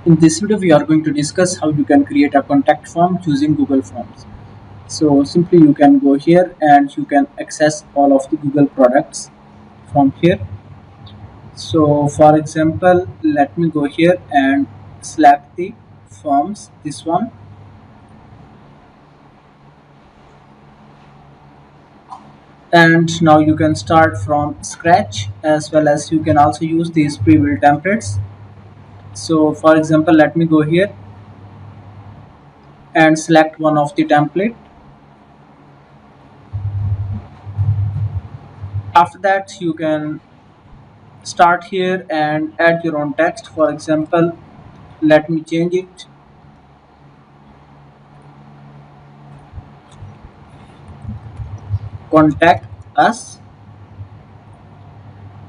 In this video, we are going to discuss how you can create a contact form using Google Forms. So simply you can go here and you can access all of the Google products from here. So for example, let me go here and select the forms, this one. And now you can start from scratch, as well as you can also use these pre-built templates. So for example, let me go here and select one of the template. After that, you can start here and add your own text. For example, let me change it, contact us.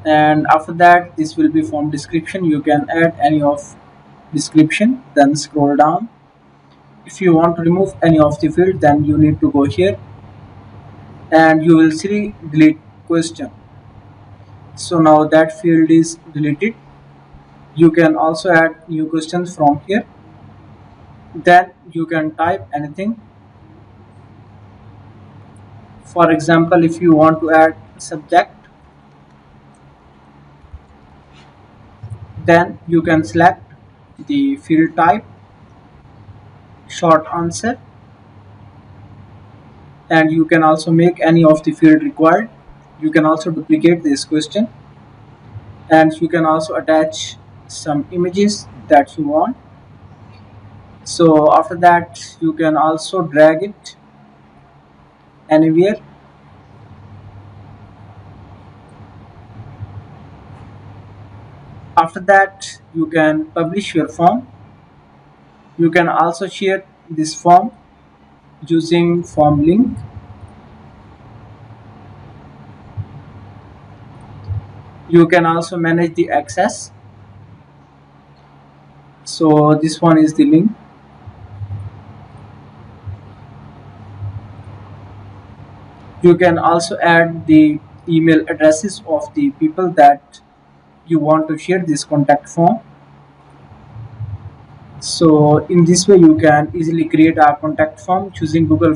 And after that, this will be form description. You can add any of description, then scroll down. If you want to remove any of the field, then you need to go here and you will see delete question. So now that field is deleted. You can also add new questions from here. Then you can type anything. For example, if you want to add subject, then you can select the field type, short answer, and you can also make any of the field required. You can also duplicate this question, and you can also attach some images that you want. So after that, you can also drag it anywhere. After that, you can publish your form. You can also share this form using form link. You can also manage the access. So this one is the link. You can also add the email addresses of the people that you want to share this contact form. So in this way, you can easily create a contact form using Google